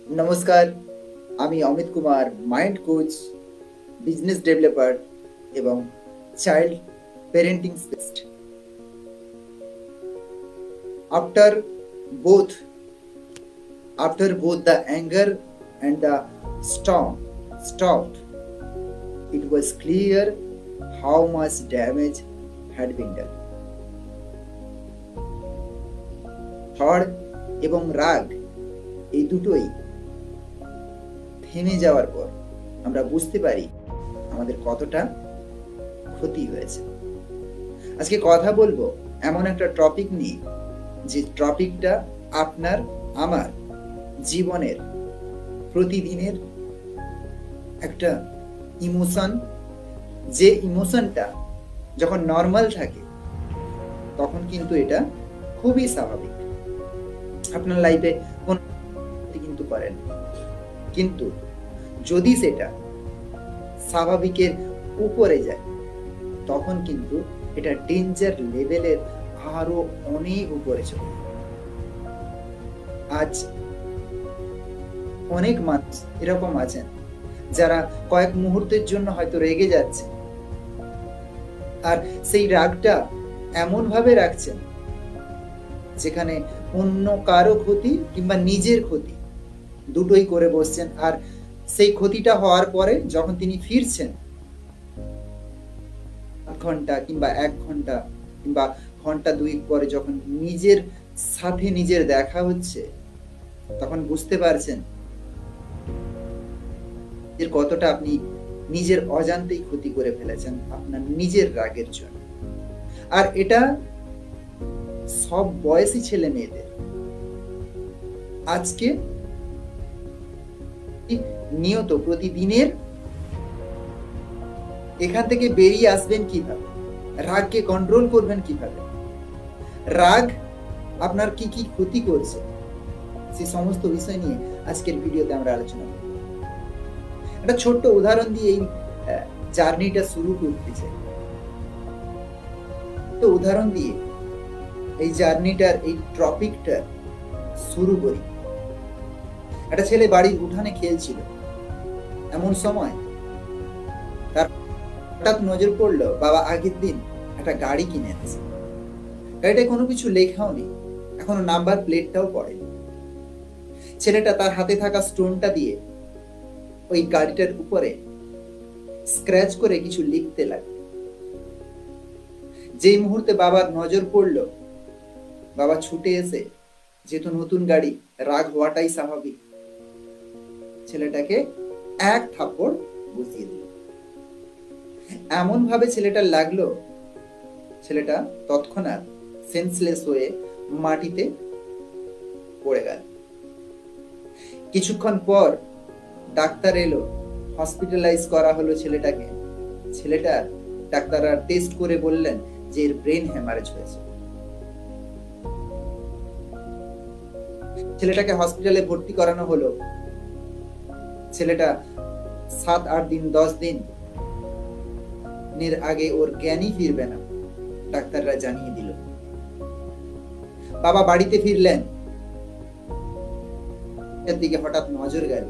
নমস্কার, আমি Amit Kumar, mind coach, business developer এবং child parenting specialist. After both, the anger and the storm stopped, it was clear how much damage had been done. ঝড় এবং রাগ এই দুটোই থেমে যাওয়ার পর আমরা বুঝতে পারি আমাদের কতটা ক্ষতি হয়েছে। আজকে কথা বলবো এমন একটা টপিক নিয়ে, যে টপিকটা আপনার আমার জীবনের প্রতিদিনের একটা ইমোশন, যে ইমোশনটা যখন নর্মাল থাকে তখন কিন্তু এটা খুবই স্বাভাবিক। আপনার লাইফে কোন কিন্তু করেন, কিন্তু যদি সেটা স্বাভাবিকের উপরে যায় তখন কিন্তু এটা ডেঞ্জার লেভেলের আরো অনেক উপরে চলে যায়। আজ অনেক মানুষ এরকম আছেন যারা কয়েক মুহূর্তের জন্য হয়তো রেগে যাচ্ছে, আর সেই রাগটা এমন ভাবে রাখছেন যেখানে অন্য কারো ক্ষতি কিংবা নিজের ক্ষতি দুটোই করে বসছেন। আর সেই ক্ষতিটা হওয়ার পরে যখন তিনি ফিরছেন, 7 ঘন্টা কিংবা 1 ঘন্টা কিংবা ঘন্টা 2 পরে যখন নিজের সাথে নিজের দেখা হচ্ছে, তখন বুঝতে পারছেন এর কতটা আপনি নিজের অজান্তেই ক্ষতি করে ফেলেছেন আপনার নিজের রাগের জন্য। আর এটা সব বয়সী ছেলে মেয়েদের। আজকে নিয়ত প্রতিদিনের এখান থেকে বেরিয়ে আসবেন কিভাবে, রাগকে কন্ট্রোল করবেন কিভাবে, রাগ আপনার কি কি ক্ষতি করছে, সেই সমস্ত বিষয় নিয়ে আজকের ভিডিওতে আমরা আলোচনা করব। একটা ছোট্ট উদাহরণ দিয়ে এই জার্নিটা শুরু করতে চাই। তো উদাহরণ দিয়ে এই জার্নিটার এই টপিকটা শুরু করি। একটা ছেলে বাড়ির উঠানে খেলছিল, এমন সময় তার হঠাৎ নজর পড়লো বাবা আগের দিন একটা গাড়ি কিনে এনেছে। গাড়িটায় কোনো কিছু লেখাও নেই, এখনো নাম্বার প্লেটটাও পড়েনি। ছেলেটা তার হাতে থাকা স্টোনটা দিয়ে ওই গাড়িটার উপরে স্ক্র্যাচ করে কিছু লিখতে লাগলো। যেই মুহূর্তে বাবার নজর পড়লো, বাবা ছুটে এসে, যেহেতু নতুন গাড়ি, রাগ হওয়াটাই স্বাভাবিক, ছেলেটাকে এক থাপ্পড় বসিয়ে দিল। এমন ভাবে ছেলেটা লাগলো, ছেলেটা তৎক্ষণাৎ সেন্সলেস হয়ে মাটিতে পড়ে গেল। কিছুক্ষণ পর ডাক্তার এলো, হসপিটালাইজ করা হলো ছেলেটাকে। ছেলেটার ডাক্তাররা টেস্ট করে বললেন যে এর ব্রেন হ্যামারেজ হয়েছে। ছেলেটাকে হসপিটালে ভর্তি করানো হলো। ছেলেটা 7-8 দিন 10 দিন এর আগে ওর জ্ঞানই ফিরবে না, ডাক্তাররা জানিয়ে দিল। বাবা বাড়িতে ফিরলেন, এর দিকে হঠাৎ নজর গেল,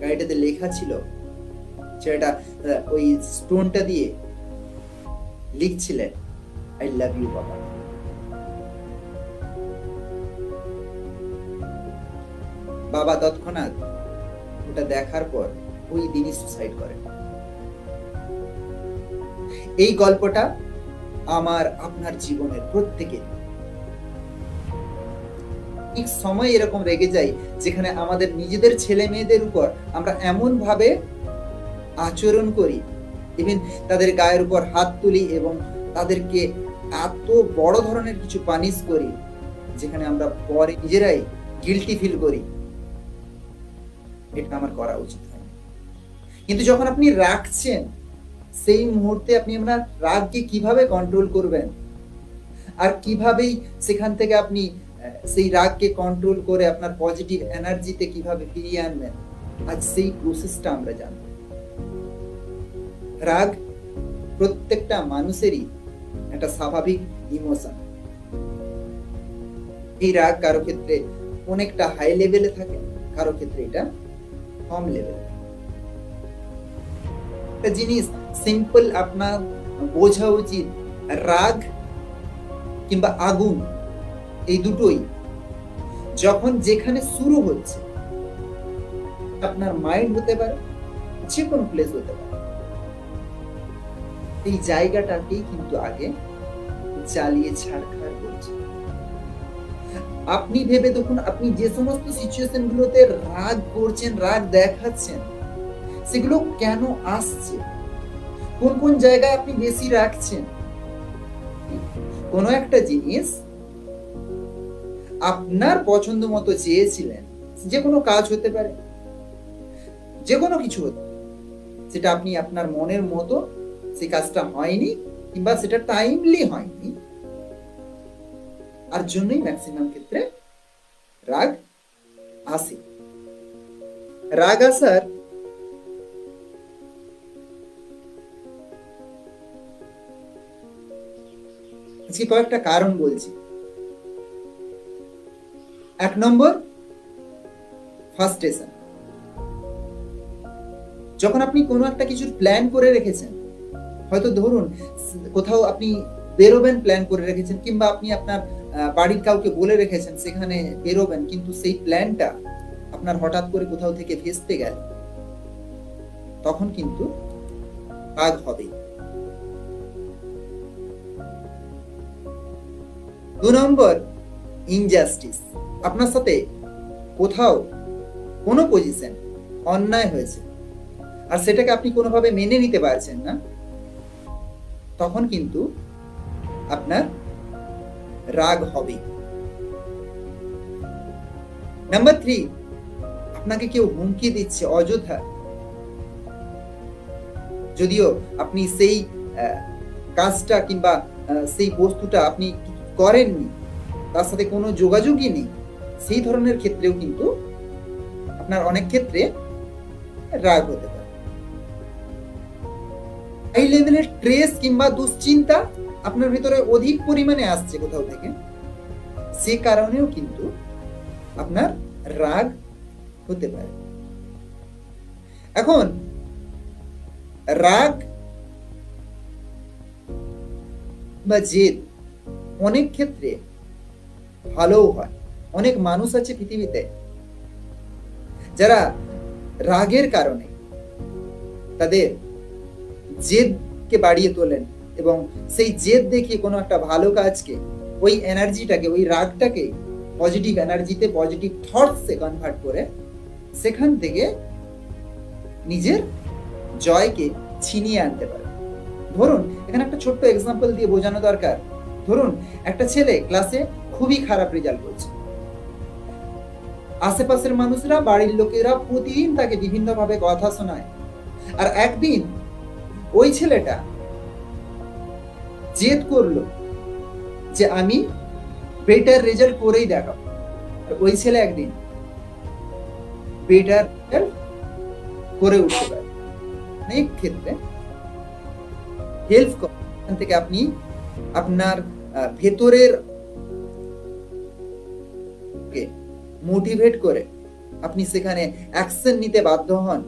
গাড়িটাতে লেখা ছিল, ছেলেটা ওই স্টোনটা দিয়ে লিখছিলেন আই লাভ ইউ বাবা। বাবা তৎক্ষণাৎ ওটা দেখার পর ওই দিনই সুসাইড করেন। এই গল্পটা আমার আপনার জীবনের প্রত্যেকের। ঠিক সময় এরকম রেগে যাই যেখানে আমাদের নিজেদের ছেলে মেয়েদের উপর আমরা এমন ভাবে আচরণ করি, ইভেন তাদের গায়ের উপর হাত তুলি এবং তাদেরকে এত বড় ধরনের কিছু পানিশ করি যেখানে আমরা পরে নিজেরাই গিল্টি ফিল করি, এটা আমার করা উচিত হয়। কিন্তু যখন আপনি রাখছেন, সেই মুহূর্তে আপনি আপনার রাগকে কিভাবে কন্ট্রোল করবেন, আর কিভাবেই সেখান থেকে আপনি সেই রাগকে কন্ট্রোল করে আপনার পজিটিভ এনার্জিতে কিভাবে ফিরিয়ে আনবেন, আজ সেই প্রসেসটা আমরা জানব। রাগ প্রত্যেকটা মানুষেরই একটা স্বাভাবিক ইমোশন। এই রাগ কারো ক্ষেত্রে অনেকটা হাই লেভেলে থাকে, কারো ক্ষেত্রে এটা কম লেভেল। একটা জিনিস সিম্পল আপনার বোঝা উচিত, রাগ কিংবা আগুন এই দুটোই যখন যেখানে শুরু হচ্ছে, আপনার মাইন্ড হতে পারে, যে কোনো প্লেস হতে পারে, এই জায়গাটাকেই কিন্তু আগে জ্বালিয়ে ছাড়খাড় করছে। আপনি ভেবে দেখুন, আপনি যে সমস্ত সিচুয়েশন গুলোতে রাগ করছেন, রাগ দেখাচ্ছেন, সেগুলো কেন আসছে? কোন কোন জায়গায় আপনি বেশি রাখছেন? কোনো একটা জিনিস আপনার পছন্দ মতো চেয়েছিলেন, যে কোনো কাজ হতে পারে, যে কোনো কিছু হতে পারে, সেটা আপনি আপনার মনের মতো সেই কাজটা হয়নি কিংবা সেটা টাইমলি হয়নি, আর জন্যই ম্যাক্সিমাম ক্ষেত্রে রাগ আসে। রাগ আসার আজকে কয়েকটা কারণ বলছি। 1 নম্বর, ফার্স্টেশন। যখন আপনি কোনো একটা কিছুর প্ল্যান করে রেখেছেন, হয়তো ধরুন কোথাও আপনি বেরোবেন, প্ল্যান করে রেখেছেন, কিংবা আপনি আপনার বাড়ির কাউকে বলে রেখেছেন সেখানে বেরোবেন, কিন্তু সেই প্ল্যানটা আপনার হঠাৎ করে কোথাও থেকে ভেস্তে গেল, তখন কিন্তু রাগ হবে। 2 নম্বর, ইনজাস্টিস। আপনার সাথে কোথাও কোনো পজিশন অন্যায় হয়েছে আর সেটাকে আপনি কোনোভাবে মেনে নিতে পারছেন না, তখন কিন্তু আপনার রাগ হবে। নাম্বার 3, আপনাকে কেউ হুমকি দিচ্ছে অযথা, যদিও আপনি সেই কাজটা কিংবা সেই বস্তুটা আপনি করেননি, তার সাথে কোনো যোগাযোগই নেই, সেই ধরনের ক্ষেত্রেও কিন্তু আপনার অনেক ক্ষেত্রে রাগ হতে পারে। হাই লেভেলের স্ট্রেস কিংবা দুশ্চিন্তা আপনার ভিতরে অধিক পরিমাণে আসছে কোথাও থেকে, সে কারণেও কিন্তু আপনার রাগ হতে পারে। এখন রাগ বা জেদ অনেক ক্ষেত্রে ভালোও হয়। অনেক মানুষ আছে পৃথিবীতে যারা রাগের কারণে তাদের জেদকে বাড়িয়ে তোলেন এবং সেই জেদ দেখিয়ে কোনো একটা ভালো কাজকে, ওই এনার্জিটাকে, ওই রাগটাকে পজিটিভ এনার্জিতে, পজিটিভ থটসে কনভার্ট করে সেখান থেকে নিজের জয়কে ছিনিয়ে আনতে পারে। ধরুন এখানে একটা ছোট্ট এক্সাম্পল দিয়ে বোঝানো দরকার। ধরুন একটা ছেলে ক্লাসে খুবই খারাপ রেজাল্ট করছে, আশেপাশের মানুষরা, বাড়ির লোকেরা প্রতিদিন তাকে বিভিন্ন ভাবে কথা শোনায়, আর একদিন ওই ছেলেটা জেদ করলো যে আমি বেটার রেজাল্ট করেই দেখাবো। ওই ছেলে একদিন বেটার করে উঠতে পারে। অনেক ক্ষেত্রে হেল্প করেন থেকে আপনি আপনার ভেতরের মোটিভেট করে আপনি সেখানে অ্যাকশন নিতে বাধ্য হন,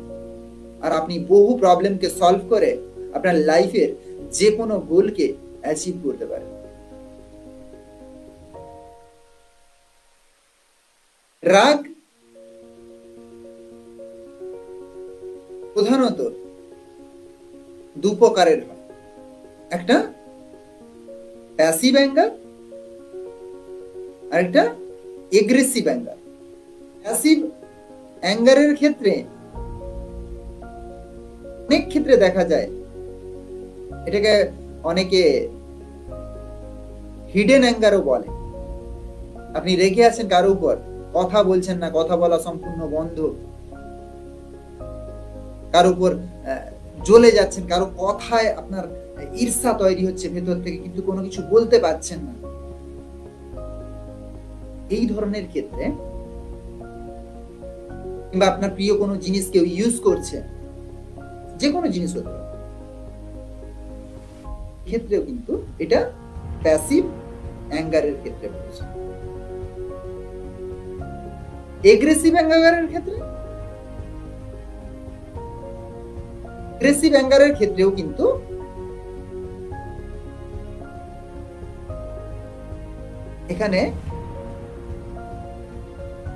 আর আপনি বহু প্রবলেমকে সলভ করে আপনার লাইফের যে কোনো গোলকে অ্যাচিভ করতে পারেন। রাগ প্রধানত 2 প্রকারের হয়। একটা প্যাসিভ অ্যাঙ্গার আর একটা এগ্রেসিভ অ্যাঙ্গার। প্যাসিভ অ্যাঙ্গারের ক্ষেত্রে অনেক ক্ষেত্রে দেখা যায়, এটাকে অনেকে হিডেন অ্যাঙ্গারও বলে। আপনি রেগে আছেন কারো উপর, কথা বলছেন না, কথা বলা সম্পূর্ণ বন্ধ, কারো উপর জ্বলে যাচ্ছেন, কারো কথায় আপনার ঈর্ষা তৈরি হচ্ছে ভেতর থেকে, কিন্তু কোনো কিছু বলতে পারছেন না। এই ধরনের ক্ষেত্রে, কিংবা আপনার প্রিয় কোনো জিনিস কেউ ইউজ করছে, যে কোনো জিনিস হতে পারে, ক্ষেত্রেও কিন্তু এটা প্যাসিভ অ্যাঙ্গারের ক্ষেত্রে পড়ছে। এগ্রেসিভ অ্যাঙ্গারের ক্ষেত্রেও কিন্তু এখানে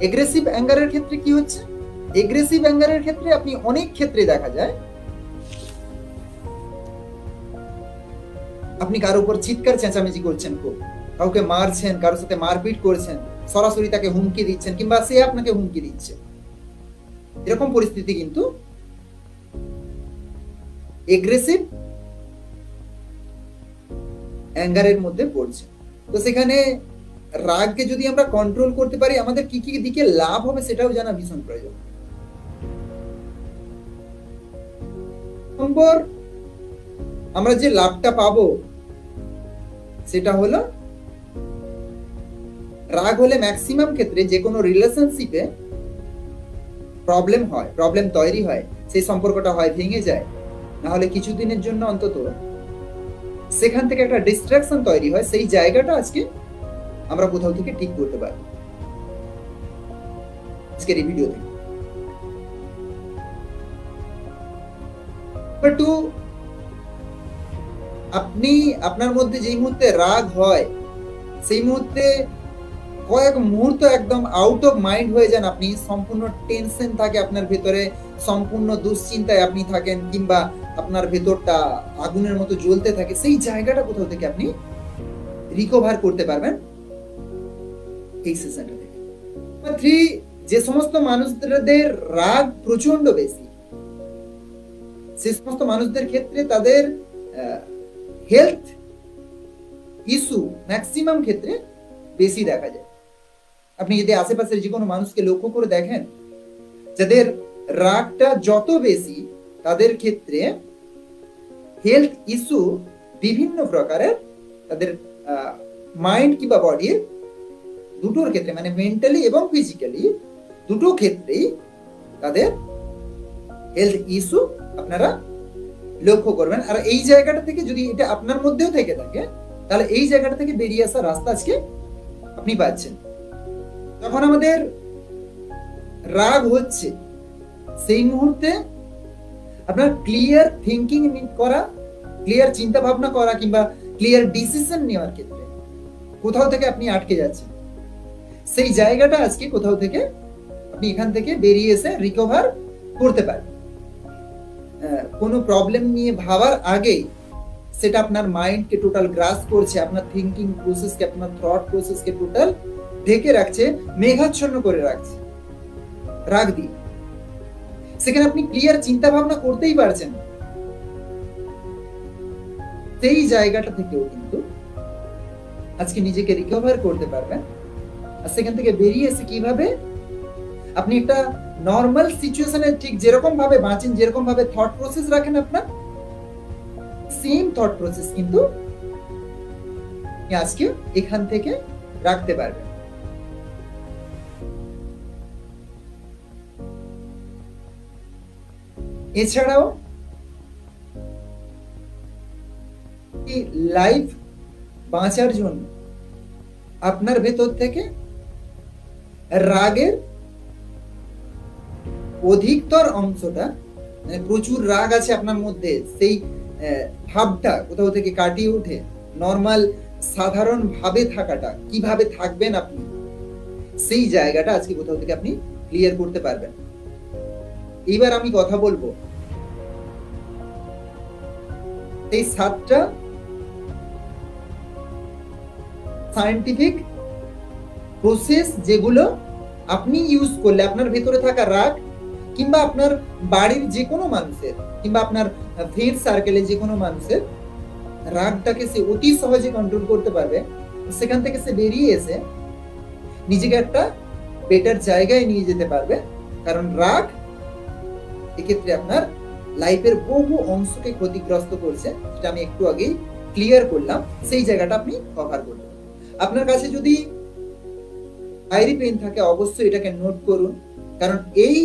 এগ্রেসিভ অ্যাঙ্গারের ক্ষেত্রে কি হচ্ছে, এগ্রেসিভ অ্যাঙ্গারের ক্ষেত্রে আপনি অনেক ক্ষেত্রে দেখা যায় আপনি কারো উপর চিৎকার চেঁচামেচি করছেন, খুব কাউকে মারছেন, কারোর সাথে মারপিট করছেন, সরাসরি তাকে হুমকি দিচ্ছেন কিংবা সে আপনাকে হুমকি দিচ্ছে, এরকম পরিস্থিতি কিন্তু এগ্রেসিভ অ্যাঙ্গারের মধ্যে পড়ছে। তো সেখানে রাগকে যদি আমরা কন্ট্রোল করতে পারি, আমাদের কি কি দিকে লাভ হবে সেটাও জানা ভীষণ প্রয়োজন। নম্বর আমরা যে লাভটা পাবো সেটা হলো, রাগ হলে ম্যাক্সিমাম ক্ষেত্রে যে কোনো রিলেশনশিপে প্রবলেম তৈরি হয়, সেই সম্পর্কটা হয় ভেঙে যায়, না হলে কিছুদিনের জন্য অন্তত সেখান থেকে একটা ডিস্ট্রাকশন তৈরি হয়। সেই জায়গাটা আজকে আমরা কোথাও থেকে ঠিক করতে পারবো আজকের এই ভিডিও থেকে। আপনি আপনার মধ্যে যেই মুহূর্তে রাগ হয়, সেই মুহূর্তে কয়েক মুহূর্ত একদম আউট অফ মাইন্ড হয়ে যান আপনি, সম্পূর্ণ টেনশন থাকে আপনার ভেতরে, সম্পূর্ণ দুশ্চিন্তায় আপনি থাকেন, কিংবা আপনার ভেতরটা আগুনের মতো জ্বলতে থাকে, সেই জায়গাটা কোথাও থেকে আপনি রিকভার করতে পারবেন এই সেশনটা থেকে। 3, যে সমস্ত মানুষদের রাগ প্রচন্ড বেশি, সে সমস্ত মানুষদের ক্ষেত্রে তাদের হেলথ ইস্যু ম্যাক্সিমাম ক্ষেত্রে বেশি দেখা যায়। আপনি যদি আশেপাশের যে কোনো মানুষকে লক্ষ্য করে দেখেন, যাদের রাগটা যত বেশি তাদের ক্ষেত্রে হেলথ ইস্যু বিভিন্ন প্রকারের, তাদের মাইন্ড কিংবা বডির দুটোর ক্ষেত্রে, মানে মেন্টালি এবং ফিজিক্যালি দুটো ক্ষেত্রেই তাদের হেলথ ইস্যু আপনারা লক্ষ্য করবেন। আর এই জায়গাটা থেকে যদি এটা আপনার মধ্যেও থেকে থাকে, তাহলে এই জায়গাটা থেকে বেরিয়ে আসার রাস্তা আজকে আপনি পাচ্ছেন। যখন আমাদের রাগ হচ্ছে, সেই মুহূর্তে আপনার ক্লিয়ার থিঙ্কিং করা, ক্লিয়ার চিন্তা ভাবনা করা কিংবা ক্লিয়ার ডিসিশন নেওয়ার ক্ষেত্রে কোথাও থেকে আপনি আটকে যাচ্ছেন, সেই জায়গাটা আজকে কোথাও থেকে আপনি এখান থেকে বেরিয়ে এসে রিকভার করতে পারেন। কোনো প্রবলেম নিয়ে ভাবার আগেই সেটা আপনার মাইন্ডকে টোটাল গ্রাস করছে, আপনার থিঙ্কিং প্রসেসকে, আপনার থট প্রসেসকে টোটাল ঢেকে রাখছে, মেঘাচ্ছন্ন করে রাখছে রাগ দিয়ে। সেখানে আপনি ক্লিয়ার চিন্তা ভাবনা করতেই পারছেন। সেই জায়গাটা থেকেও কিন্তু আজকে নিজেকে রিকভার করতে পারবেন। আর সেখান থেকে বেরিয়ে এসে কিভাবে আপনি একটা নর্মাল সিচুয়েশনে ঠিক যেরকম ভাবে বাঁচেন, যেরকম ভাবে থট প্রসেস রাখেন, আপনার সেম থট প্রসেস কিন্তু আজকে এখান থেকে রাখতে পারবেন। এছাড়াও লাইফ বাঁচার জন্য আপনার ভেতর থেকে রাগের অধিকতর অংশটা, মানে প্রচুর রাগ আছে আপনার মধ্যে, সেই ভাবটা কোথাও থেকে কাটিয়ে উঠে নর্মাল সাধারণ ভাবে থাকাটা, কিভাবে থাকবেন আপনি, সেই জায়গাটা আজকে কোথাও থেকে আপনি ক্লিয়ার করতে পারবেন। এইবার আমি কথা বলবো এই 7টা সায়েন্টিফিক প্রসেস, যেগুলো আপনি ইউজ করলে আপনার ভেতরে থাকা রাগ, কিংবা আপনার বাড়ির যে কোনো মানুষের, কিংবা আপনার ফ্রেন্ড সার্কেলে যে কোনো মানুষের রাগটাকে সে অতি সহজে কন্ট্রোল করতে পারবে। সেখান থেকে সে বেরিয়ে এসে নিজেকে একটা বেটার জায়গায় নিয়ে যেতে পারবে। কারণ রাগ এক্ষেত্রে আপনার লাইফের বহু অংশকে ক্ষতিগ্রস্ত করছে, সেটা আমি একটু আগেই ক্লিয়ার করলাম। সেই জায়গাটা আপনি কভার করবেন। আপনার কাছে যদি ডায়েরি পেন থাকে, অবশ্যই এটাকে নোট করুন, কারণ এই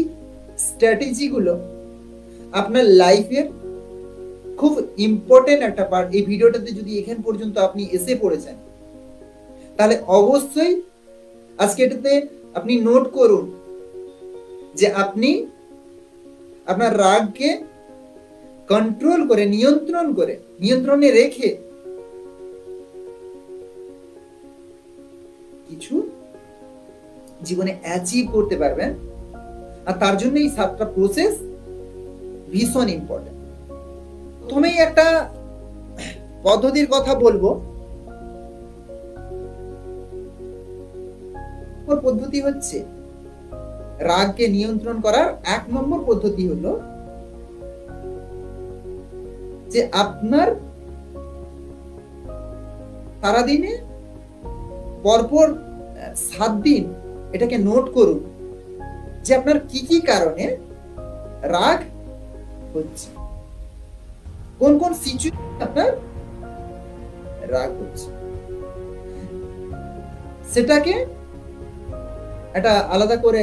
স্ট্র্যাটেজিগুলো আপনার লাইফের খুব ইম্পর্টেন্ট একটা পার্ট। এই ভিডিওটাতে যদি এখান পর্যন্ত আপনি এসে পড়েছেন, তাহলে অবশ্যই আজকে এটাতে আপনি নোট করুন যে আপনি আপনার রাগকে কন্ট্রোল করে, নিয়ন্ত্রণে রেখে কিছু জীবনে অ্যাচিভ করতে পারবেন। আর তার জন্য এই 7টা প্রসেস ভীষণ ইম্পর্টেন্ট। প্রথমেই একটা পদ্ধতির কথা বলবো। পদ্ধতি হচ্ছে রাগকে নিয়ন্ত্রণ করার 1 নম্বর পদ্ধতি হলো যে আপনার সারাদিনে পরপর 7 দিন এটাকে নোট করুন যে আপনার কি কি কারণে রাগ হচ্ছে, কোন কোন সিচুয়েশনে আপনার রাগ হচ্ছে। সেটাকে একটা আলাদা করে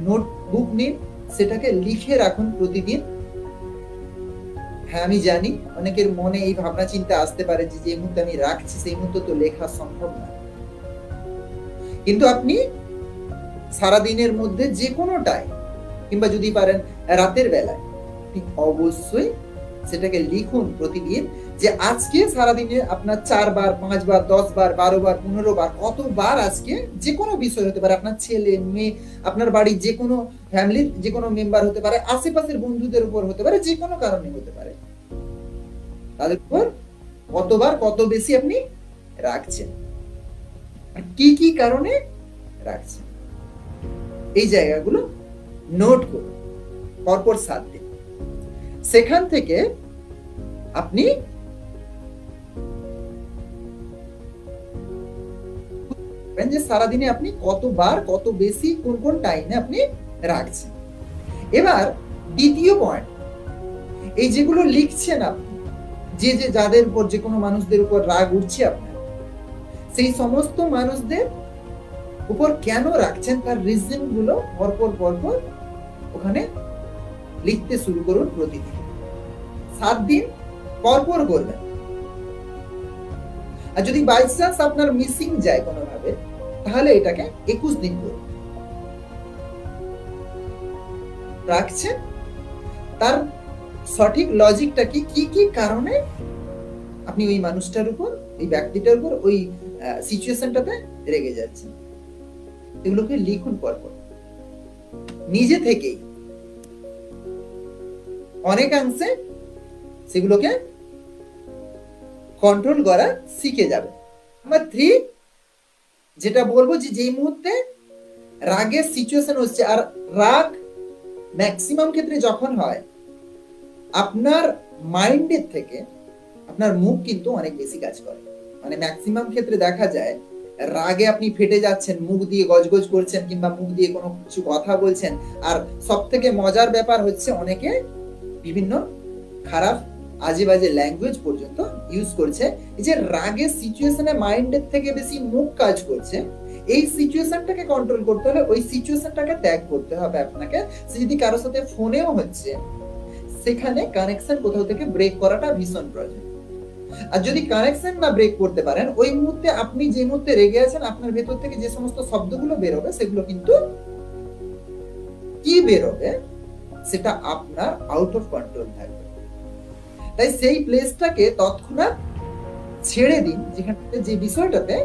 নোটবুক নিন, সেটাকে লিখে রাখুন প্রতিদিন। হ্যাঁ, আমি জানি অনেকের মনে এই ভাবনা চিন্তা আসতে পারে যে যে মুহূর্তে আমি রাখছি সেই মুহূর্তে তো লেখা সম্ভব না, কিন্তু আপনি সারাদিনের মধ্যে যে কোনোটাই, কিংবা যদি পারেন রাতের বেলায়, আপনি অবশ্যই সেটাকে লিখুন প্রতিদিন যে আজকে সারাদিনে আপনার 4 বার, 5 বার, 10 বার, 12 বার, 15 বার, কতবার আজকে যে কোনো বিষয় হতে পারে, আপনার ছেলে মেয়ে, আপনার বাড়ির যে কোনো ফ্যামিলির যে কোনো মেম্বার হতে পারে, আশেপাশের বন্ধুদের উপর হতে পারে, যে কোনো কারণে হতে পারে, তাদের উপর কতবার কত বেশি আপনি রাখছেন, কি কি কারণে রাখছেন, এই জায়গাগুলো নোট করুন পরপর 7 দিন। সেখান থেকে আপনি যে সারাদিনে আপনি কতবার কত বেশি কোন কোন টাইমে আপনি রাখছেন। এবার দ্বিতীয় পয়েন্ট, এই যেগুলো লিখছেন আপনি, যে যে যাদের উপর, যে কোনো মানুষদের উপর রাগ উঠছে আপনার, সেই সমস্ত মানুষদের উপর কেন রাখছেন তার রিজন গুলো পরপর পরপর ওখানে লিখতে শুরু করুন প্রতিদিন। 7 দিন পরপর করবেন। আর যদি বাই চান্স আপনার মিসিং যায় কোনোভাবে, তাহলে এটাকে 21 দিন করুন। রাখছেন, তার সঠিক লজিকটা কি, কি কি কারণে আপনি ওই মানুষটার উপর, ওই ব্যক্তিটার উপর, ওই সিচুয়েশনটাতে রেগে যাচ্ছেন, এগুলোকে লিখুন পরপর। নিজে থেকেই অনেকাংশে সেগুলোকে কন্ট্রোল করা শিখে যাবে। নাম্বার 3 যেটা বলবো, যে যেই মুহূর্তে রাগের সিচুয়েশন হচ্ছে, আর রাগ ম্যাক্সিমাম ক্ষেত্রে যখন হয়, আপনার মাইন্ডের থেকে আপনার মুখ কিন্তু অনেক বেশি কাজ করে। মানে ম্যাক্সিমাম ক্ষেত্রে দেখা যায় রাগে আপনি ফেটে যাচ্ছেন, মুখ দিয়ে গজগজ করছেন, কিংবা মুখ দিয়ে কোনো কিছু কথা বলছেন। আর সব থেকে মজার ব্যাপার হচ্ছে, অনেকে বিভিন্ন খারাপ আজে বাজে ল্যাঙ্গুয়েজ পর্যন্ত ইউজ করছে। এই যে রাগের সিচুয়েশনে মাইন্ডের থেকে বেশি মুখ কাজ করছে, এই সিচুয়েশনটাকে কন্ট্রোল করতে হলে ওই সিচুয়েশনটাকে ত্যাগ করতে হবে আপনাকে। সে যদি কারোর সাথে ফোনেও হচ্ছে, সেখানে কানেকশন কোথাও থেকে ব্রেক করাটা ভীষণ প্রয়োজন। আর যদি কানেকশন না ব্রেক করতে পারেন, ওই মুহূর্তে আপনি যে মুহূর্তে রেগে আছেন, আপনার ভেতর থেকে যে সমস্ত শব্দগুলো বেরোবে, সেগুলো কিন্তু কি বেরোবে সেটা আপনার আউট অফ কন্ট্রোল থাকবে। তাই সেই প্লেসটাকে তৎক্ষণাৎ ছেড়ে দিন, যেখানে যে বিষয়টাতে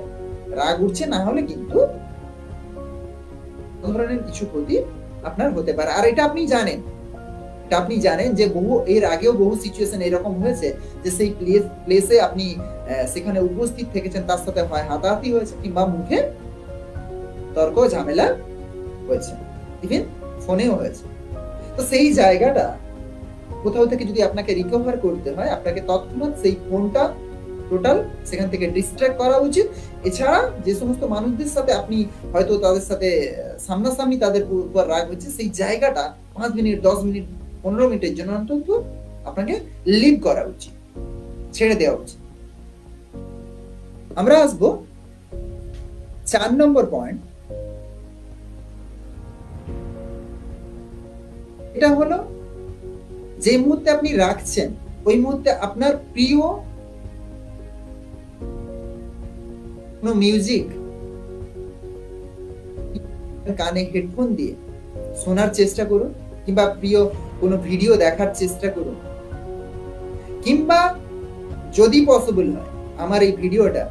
রাগ উঠছে, না হলে কিন্তু ধরনের কিছু ক্ষতি আপনার হতে পারে। আর এটা আপনি জানেন যে এর আগেও বহু সিচুয়েশন এরকম হয়েছে যে সেই প্লেসে আপনি সেখানে উপস্থিত থেকেছেন, তার সাথে হয় হাতাহাতি হয়েছে, কিংবা মুখে তর্ক ঝামেলা হয়েছে, ইভেন ফোনেও হয়েছে। তো সেই জায়গাটা কোথাও থেকে যদি আপনাকে রিকভার করতে হয়, আপনাকে তৎক্ষণাৎ সেই ফোনটা টোটাল সেখান থেকে ডিস্ট্রাক্ট করা উচিত। এছাড়া যে সমস্ত মানুষদের সাথে আপনি হয়তো তাদের সাথে সামনাসামনি তাদের উপর রাগ হচ্ছে, সেই জায়গাটা 5 মিনিট, 10 মিনিট, 15 মিনিটের জন্য অন্তত আপনাকে লিভ করা উচিত, ছেড়ে দেওয়া উচিত। আমরা আসবো 4 নম্বর পয়েন্ট। এটা হলো, যে মুহূর্তে আপনি রাখছেন, ওই মুহূর্তে আপনার প্রিয় কোনো মিউজিক কানে হেডফোন দিয়ে শোনার চেষ্টা করুন, কিংবা প্রিয় কোনো ভিডিও দেখার চেষ্টা করুন, কিংবা যদি পসিবল হয় আমার এই ভিডিওটা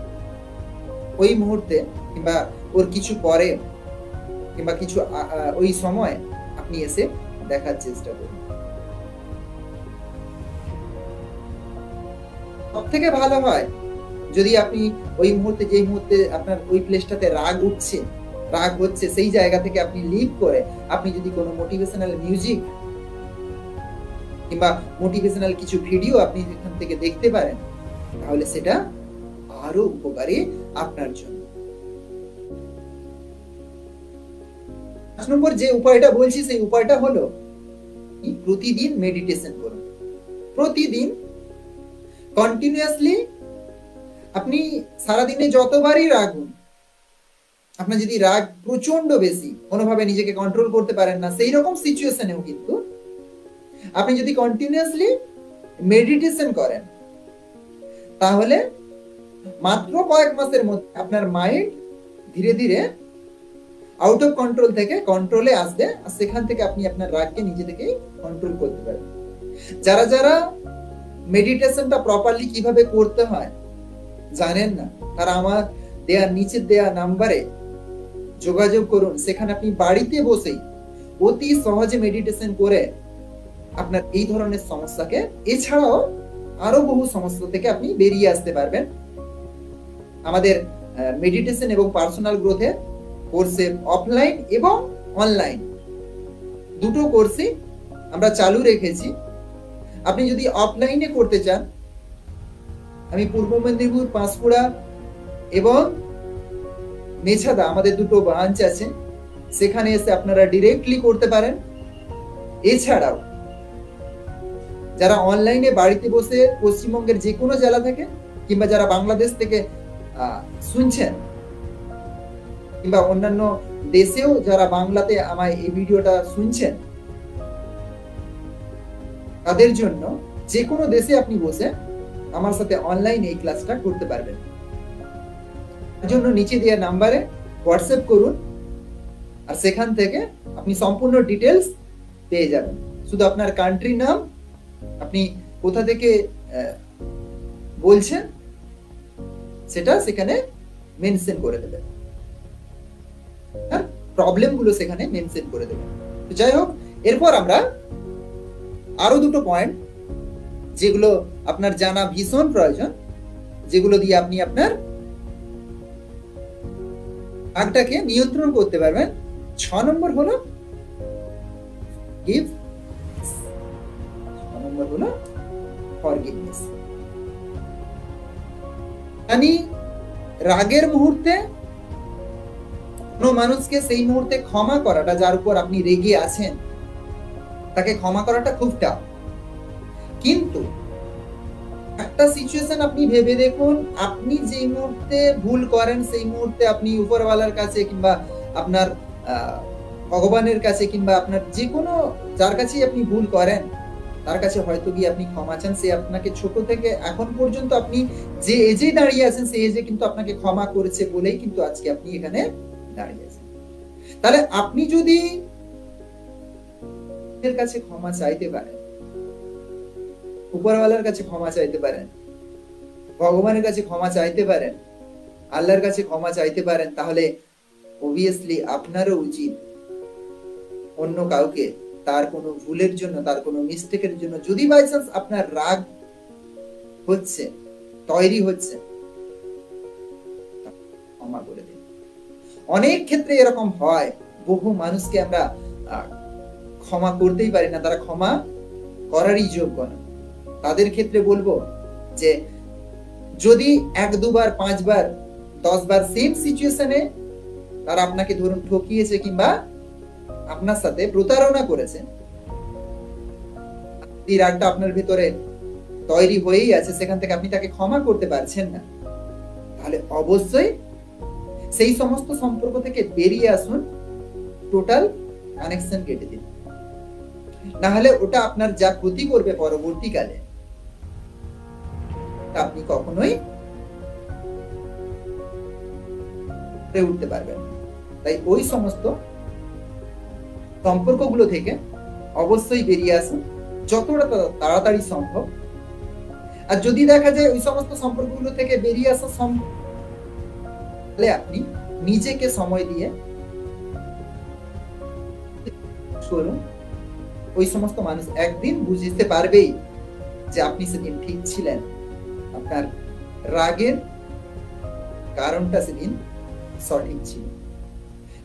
ওই মুহূর্তে কিংবা ওর কিছু পরে কিংবা কিছু ওই সময় আপনি এসে দেখার চেষ্টা করুন। সব থেকে ভালো হয় যদি আপনি ওই মুহূর্তে, যে মুহূর্তে আপনার ওই প্লেসটাতে রাগ হচ্ছে সেই জায়গা থেকে আপনি লিভ করে আপনি যদি কোনো মোটিভেশনাল মিউজিক কিংবা মোটিভেশনাল কিছু ভিডিও আপনি এখান থেকে দেখতে পারেন, তাহলে সেটা আরো উপকারী আপনার জন্য। 5 নম্বর যে উপায়টা বলছি সেই উপায়টা হলো প্রতিদিন মেডিটেশন করুন। প্রতিদিন কন্টিনিউয়াসলি আপনি সারাদিনে যতবারই রাগ হন, আপনার যদি রাগ প্রচন্ড বেশি, কোনোভাবে নিজেকে কন্ট্রোল করতে পারেন না, সেই রকম সিচুয়েশনেও কিন্তু আপনি যদি কন্টিনিউয়াসলি মেডিটেশন করেন, তাহলে মাত্র কয়েক মাসের মধ্যে আপনার মাইন্ড ধীরে ধীরে আউট অফ কন্ট্রোল থেকে কন্ট্রোলে আসবে, আর সেখান থেকে আপনি আপনার রাগকে নিজে থেকে কন্ট্রোল করতে পারবেন। যারা যারা মেডিটেশনটা প্রপারলি কিভাবে করতে হয় জানেন না, তারা আমার নিচে দেয়া নাম্বারে যোগাযোগ করুন। সেখানে আপনি বাড়িতে বসেই অতি সহজে মেডিটেশন করে আপনার এই ধরনের সমস্যাকে, এছাড়াও আরো বহু সমস্যা থেকে আপনি বেরিয়ে আসতে পারবেন। আমাদের মেডিটেশন এবং পার্সোনাল গ্রোথে কোর্সে অফলাইন এবং অনলাইন দুটো কোর্সই আমরা চালু রেখেছি। আপনি যদি অফলাইনে করতে চান, আমি পূর্ব মেদিনীপুর, পাঁশকুড়া এবং মেছাদা আমাদের দুটো ব্রাঞ্চ আছে, সেখানে এসে আপনারা ডিরেক্টলি করতে পারেন। এছাড়াও যারা অনলাইনে বাড়িতে বসে পশ্চিমবঙ্গের যে কোনো জেলা থেকে কিংবা যারা বাংলাদেশ থেকে শুনছেন, কিংবা অন্যান্য দেশেও যারা বাংলাতে আমায় এই ভিডিওটা শুনছেন, তাদের জন্য যে কোনো দেশে আপনি বসে আমার সাথে অনলাইনে এই ক্লাসটা করতে পারবেন। এর জন্য নিচে দেওয়া নাম্বারে হোয়াটসঅ্যাপ করুন, আর সেখান থেকে আপনি সম্পূর্ণ ডিটেলস পেয়ে যাবেন। শুধু আপনার কান্ট্রি নাম, আপনি কোথা থেকে বলছেন সেটা সেখানে মেনশন করে দেবেন, প্রবলেম গুলো সেখানে মেনশন করে দেবেন। যাই হোক, এরপর আমরা আরো দুটো পয়েন্ট যেগুলো আপনার জানা ভীষণ প্রয়োজন, যেগুলো দিয়ে আপনি আপনার রাগটাকে নিয়ন্ত্রণ করতে পারবেন। 6 নম্বর হলো গিভ, 6 নম্বর হলো ফরগিভনেস। মানে রাগের মুহূর্তে কোনো মানুষকে সেই মুহূর্তে ক্ষমা করাটা, যার উপর আপনি রেগে আছেন তাকে ক্ষমা করাটা খুব টাফ। কিন্তু একটা সিচুয়েশন আপনি ভেবে দেখুন, আপনি যে মুহূর্তে ভুল করেন সেই মুহূর্তে আপনি উপরওয়ালার কাছে কিংবা আপনার ভগবানের কাছে কিংবা আপনার যে কোনো যার কাছেই আপনি ভুল করেন তার কাছে হয়তো গিয়ে আপনি ক্ষমা চান। সে আপনাকে ছোট থেকে এখন পর্যন্ত আপনি যে এজে দাঁড়িয়ে আছেন সেই এজে কিন্তু আপনাকে ক্ষমা করেছে বলেই কিন্তু আজকে আপনি এখানে দাঁড়িয়ে আছেন। তাহলে আপনি যদি এর কাছে ক্ষমা চাইতে পারেন, উপরওয়ালার কাছে ক্ষমা চাইতে পারেন, ভগবানের কাছে ক্ষমা চাইতে পারেন, আল্লাহর কাছে ক্ষমা চাইতে পারেন, তাহলে অবভিয়াসলি আপনারও উচিত অন্য কাউকে তার কোনো ভুলের জন্য, তার কোনো মিস্টেকের জন্য যদি বাই চান্স আপনার রাগ হচ্ছে, তৈরি হচ্ছে, ক্ষমা করে দিন। অনেক ক্ষেত্রে এরকম হয়, বহু মানুষকে আমরা ক্ষমা করতেই পারি না, তারা ক্ষমা করারই যোগ্য না। তাদের ক্ষেত্রে বলবো যে যদি 1, 2 বার, 5 বার, 10 বার সেম সিচুয়েশনে তারা আপনাকে ধরুন ঠকিয়েছে কিংবা আপনার সাথে প্রতারণা করেছে, এই রাগটা আপনার ভিতরে তৈরি হয়েই আছে, সেখান থেকে আপনি তাকে ক্ষমা করতে পারছেন না, তাহলে অবশ্যই সেই সমস্ত সম্পর্ক থেকে বেরিয়ে আসুন, টোটাল কানেকশন কেটে দিন। না হলে ওটা আপনার যা ক্ষতি করবে পরবর্তীকালে আপনি কখনোই উঠতে পারবেন। তাই ওই সমস্ত সম্পর্কগুলো থেকে অবশ্যই বেরিয়ে আসুন যতটা তাড়াতাড়ি সম্ভব। আর যদি দেখা যায় ওই সমস্ত সম্পর্কগুলো থেকে বেরিয়ে আসা সম্ভব, তাহলে আপনি নিজেকে সময় দিয়ে করুন। ওই সমস্ত মানুষ একদিন বুঝতে পারবেই যে আপনি সেদিন ঠিক ছিলেন, আপনার রাগের কারণটা সেদিন সঠিক ছিল।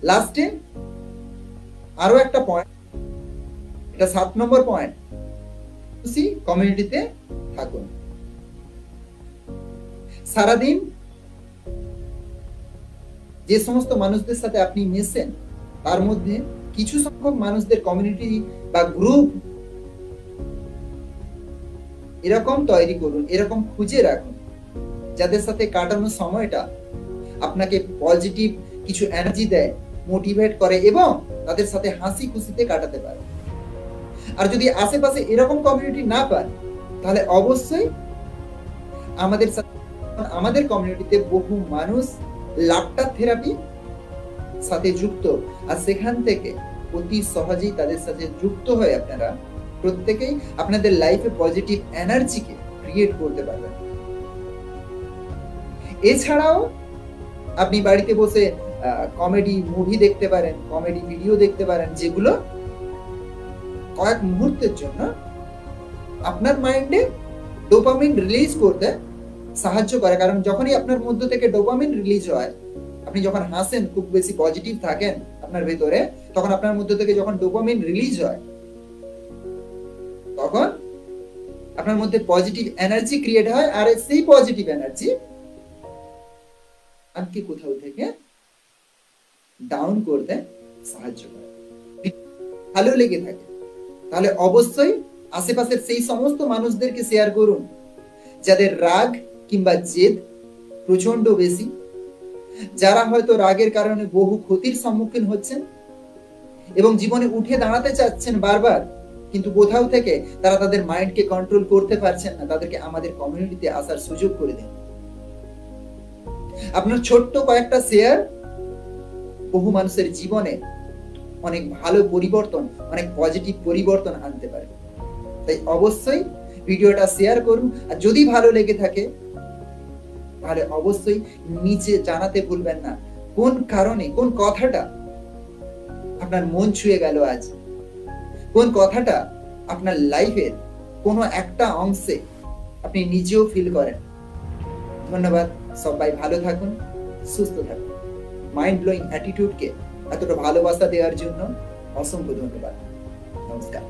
লাস্টে আরো একটা পয়েন্ট, এটা 7 নম্বর পয়েন্ট, খুশি কমিউনিটিতে থাকুন। সারাদিন যে সমস্ত মানুষদের সাথে আপনি মেশেন তার মধ্যে কিছু সংখ্যক মানুষদের কমিউনিটি বা গ্রুপ এরকম তৈরি করুন, এরকম খুঁজে রাখুন যাদের সাথে কাটানো সময়টা আপনাকে পজিটিভ কিছু এনার্জি দেয়, মোটিভেট করে এবং তাদের সাথে হাসি খুশিতে কাটাতে পারে। আর যদি আশেপাশে এরকম কমিউনিটি না পান, তাহলে অবশ্যই আমাদের কমিউনিটিতে বহু মানুষ লাফটার থেরাপি সাথে যুক্ত, আর সেখান থেকে অতি সহজেই তাদের সাথে যুক্ত হয়ে আপনারা প্রত্যেকেই আপনাদের লাইফে পজিটিভ এনার্জিকে ক্রিয়েট করতে পারবেন। এছাড়াও আপনি বাড়িতে বসে কমেডি মুভি দেখতে পারেন, কমেডি ভিডিও দেখতে পারেন, যেগুলো কয়েক মুহূর্তের জন্য আপনার মাইন্ডে ডোপামিন রিলিজ করতে সাহায্য করে। কারণ যখনই আপনার মধ্য থেকে ডোপামিন রিলিজ হয়, আপনি যখন হাসেন, খুব বেশি পজিটিভ থাকেন আপনার ভেতরে, তখন আপনার মধ্য থেকে যখন ডোপামিন রিলিজ হয়, তখন আপনার মধ্যে পজিটিভ এনার্জি ক্রিয়েট হয়। আর সেই পজিটিভ এনার্জি আপনি কোথাও থেকে ডাউন করতে সাহায্য করে। ভালো লেগে থাকে তাহলে অবশ্যই আশেপাশের সেই সমস্ত মানুষদেরকে শেয়ার করুন যাদের রাগ কিংবা জেদ প্রচন্ড বেশি, যারা হয়তো রাগের কারণে বহু ক্ষতির সম্মুখীন হচ্ছেন এবং জীবনে উঠে দাঁড়াতে চাচ্ছেন বারবার, কিন্তু কোথাও থেকে তারা তাদের মাইন্ডকে কন্ট্রোল করতে পারছেন না। তাদেরকে আমাদের কমিউনিটিতে আসার সুযোগ করে দিন। আপনার ছোট্ট কয়েকটা শেয়ার বহু মানুষের জীবনে অনেক ভালো পরিবর্তন, অনেক পজিটিভ পরিবর্তন আনতে পারে। তাই অবশ্যই ভিডিওটা শেয়ার করুন। আর যদি ভালো লেগে থাকে তাহলে অবশ্যই নিচে জানাতে ভুলবেন না কোন কারণে, কোন কথাটা আপনার মন ছুঁয়ে গেল আজ, কোন কথাটা আপনার লাইফের কোনো একটা অংশে আপনি নিজেও ফিল করেন। ধন্যবাদ। সবাই ভালো থাকুন, সুস্থ থাকুন। মাইন্ড ব্লোয়িং অ্যাটিটিউডকে এতটা ভালোবাসা দেওয়ার জন্য অসংখ্য ধন্যবাদ। নমস্কার।